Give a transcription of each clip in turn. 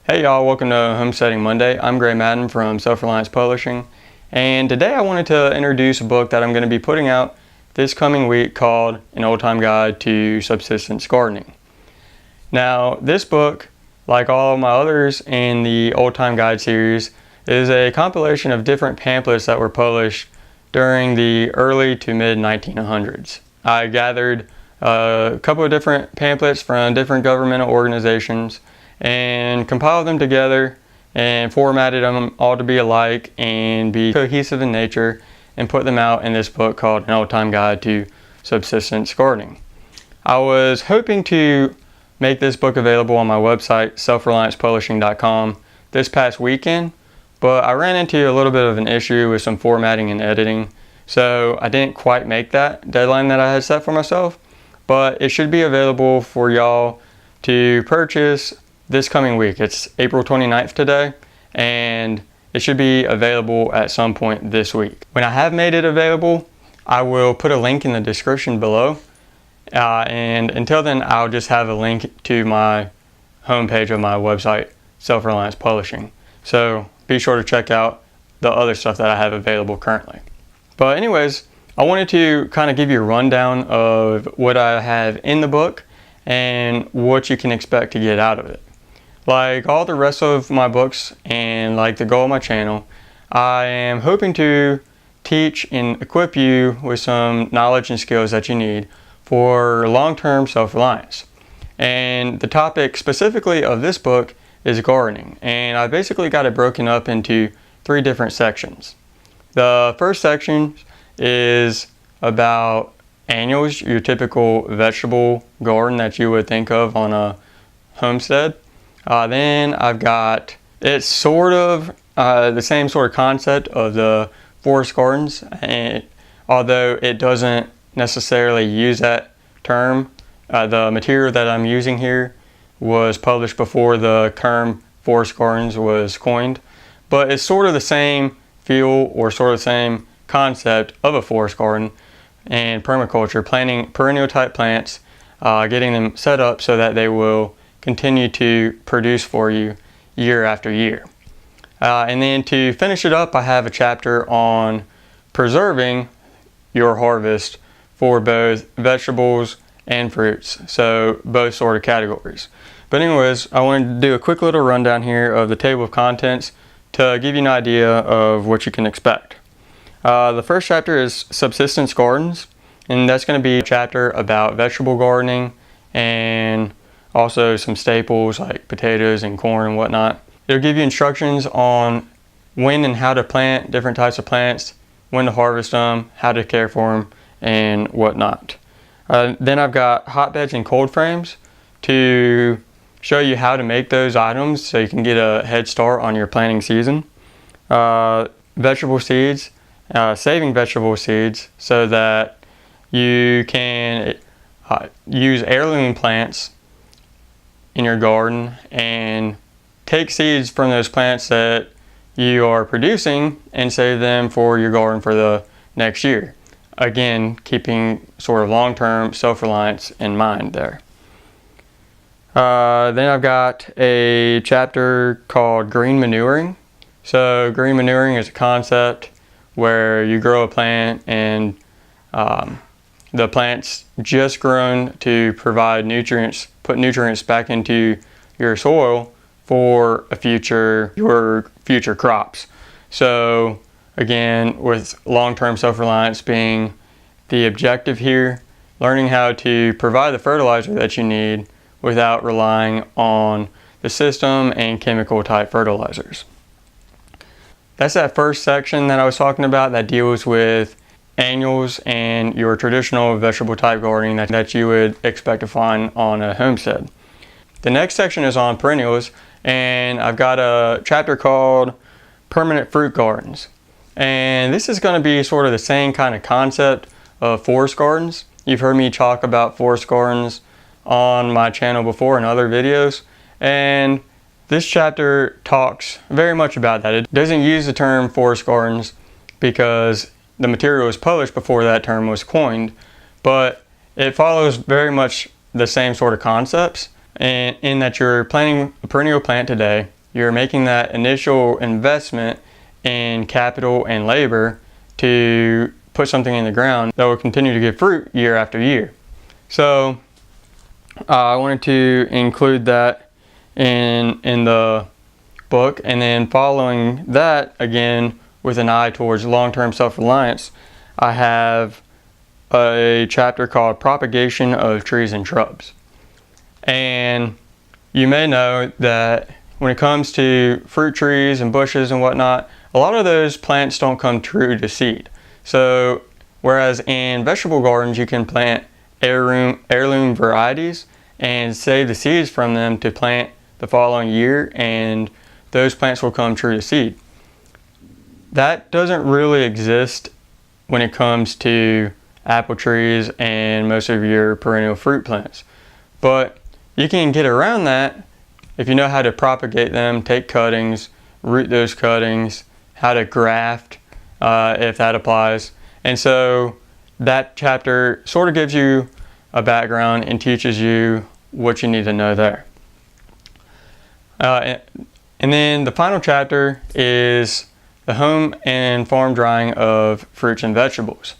Hey y'all, welcome to Homesteading Monday. I'm Gray Madden from Self-Reliance Publishing, and today I wanted to introduce a book that I'm going to be putting out this coming week called An Old-Time Guide to Subsistence Gardening. Now, this book, like all of my others in the Old Time Guide series, is a compilation of different pamphlets that were published during the early to mid 1900s. I gathered a couple of different pamphlets from different governmental organizations and compiled them together and formatted them all to be alike and be cohesive in nature and put them out in this book called An Old-Time Guide to Subsistence Gardening. I was hoping to make this book available on my website, self-reliancepublishing.com, this past weekend, but I ran into a little bit of an issue with some formatting and editing, so I didn't quite make that deadline that I had set for myself, but it should be available for y'all to purchase this coming week. It's April 29th today, and it should be available at some point this week. When I have made it available, I will put a link in the description below, and until then I'll just have a link to my homepage of my website, Self-Reliance Publishing. So be sure to check out the other stuff that I have available currently. But anyways, I wanted to kind of give you a rundown of what I have in the book and what you can expect to get out of it. Like all the rest of my books and like the goal of my channel, I am hoping to teach and equip you with some knowledge and skills that you need for long-term self-reliance. And the topic specifically of this book is gardening, and I basically got it broken up into 3 different sections. The first section is about annuals, your typical vegetable garden that you would think of on a homestead. Then I've got, it's sort of the same sort of concept of the forest gardens, and although it doesn't necessarily use that term, the material that I'm using here was published before the term forest gardens was coined, but it's sort of the same feel or sort of the same concept of a forest garden and permaculture, planting perennial type plants, getting them set up so that they will continue to produce for you year after year. And then to finish it up, I have a chapter on preserving your harvest for both vegetables and fruits, so both sort of categories. But anyways, I wanted to do a quick little rundown here of the table of contents to give you an idea of what you can expect. The first chapter is Subsistence Gardens, and that's going to be a chapter about vegetable gardening and also some staples like potatoes and corn and whatnot. It'll give you instructions on when and how to plant different types of plants, when to harvest them, how to care for them, and whatnot. Then I've got hotbeds and cold frames to show you how to make those items so you can get a head start on your planting season. Vegetable seeds, saving vegetable seeds so that you can use heirloom plants in your garden and take seeds from those plants that you are producing and save them for your garden for the next year. Again, keeping sort of long-term self-reliance in mind there. Then I've got a chapter called Green Manuring. So green manuring is a concept where you grow a plant and the plant's just grown to provide nutrients, put nutrients back into your soil for your future crops. So again, with long-term self-reliance being the objective here, learning how to provide the fertilizer that you need without relying on the system and chemical type fertilizers. That's that first section that I was talking about that deals with annuals and your traditional vegetable type gardening that you would expect to find on a homestead. The next section is on perennials, and I've got a chapter called Permanent Fruit Gardens. And this is going to be sort of the same kind of concept of forest gardens. You've heard me talk about forest gardens on my channel before in other videos, and this chapter talks very much about that. It doesn't use the term forest gardens because the material was published before that term was coined, but it follows very much the same sort of concepts and in that you're planting a perennial plant today, you're making that initial investment in capital and labor to put something in the ground that will continue to give fruit year after year. So I wanted to include that in the book, and then following that, again with an eye towards long-term self-reliance, I have a chapter called Propagation of Trees and Shrubs. And you may know that when it comes to fruit trees and bushes and whatnot, a lot of those plants don't come true to seed. So whereas in vegetable gardens you can plant heirloom varieties and save the seeds from them to plant the following year, and those plants will come true to seed. That doesn't really exist when it comes to apple trees and most of your perennial fruit plants. But you can get around that if you know how to propagate them, take cuttings, root those cuttings, how to graft if that applies. And so that chapter sort of gives you a background and teaches you what you need to know there. And then the final chapter is the home and farm drying of fruits and vegetables.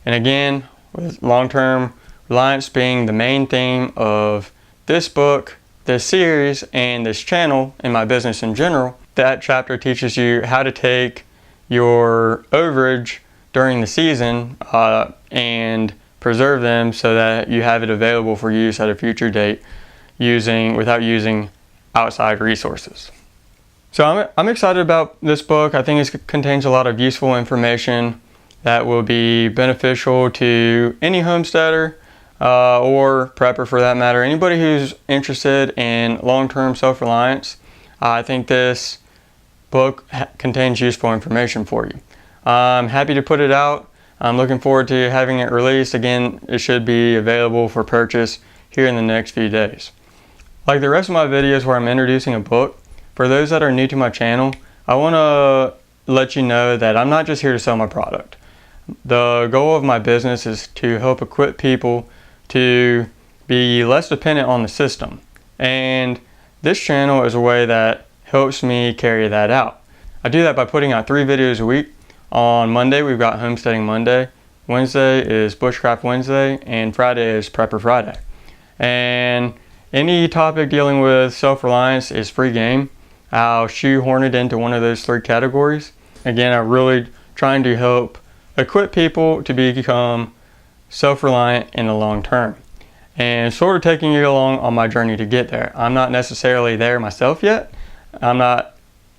And again, with long-term reliance being the main theme of this book, this series, and this channel, and my business in general, that chapter teaches you how to take your overage during the season and preserve them so that you have it available for use at a future date without using outside resources. So I'm excited about this book. I think it contains a lot of useful information that will be beneficial to any homesteader or prepper for that matter. Anybody who's interested in long-term self-reliance, I think this book contains useful information for you. I'm happy to put it out. I'm looking forward to having it released. Again, it should be available for purchase here in the next few days. Like the rest of my videos where I'm introducing a book, for those that are new to my channel, I want to let you know that I'm not just here to sell my product. The goal of my business is to help equip people to be less dependent on the system. And this channel is a way that helps me carry that out. I do that by putting out 3 videos a week. On Monday, we've got Homesteading Monday. Wednesday is Bushcraft Wednesday, and Friday is Prepper Friday. And any topic dealing with self-reliance is free game. I'll shoehorn it into one of those 3 categories. Again, I'm really trying to help equip people to become self-reliant in the long term, and sort of taking you along on my journey to get there. I'm not necessarily there myself yet. I'm not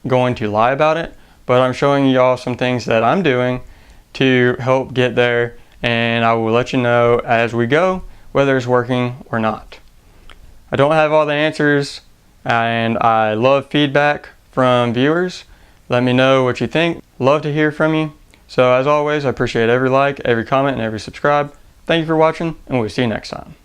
going to lie about it, but I'm showing y'all some things that I'm doing to help get there, and I will let you know as we go whether it's working or not. I don't have all the answers, and I love feedback from viewers. Let me know what you think. Love to hear from you. So as always, I appreciate every like, every comment, and every subscribe. Thank you for watching, and we'll see you next time.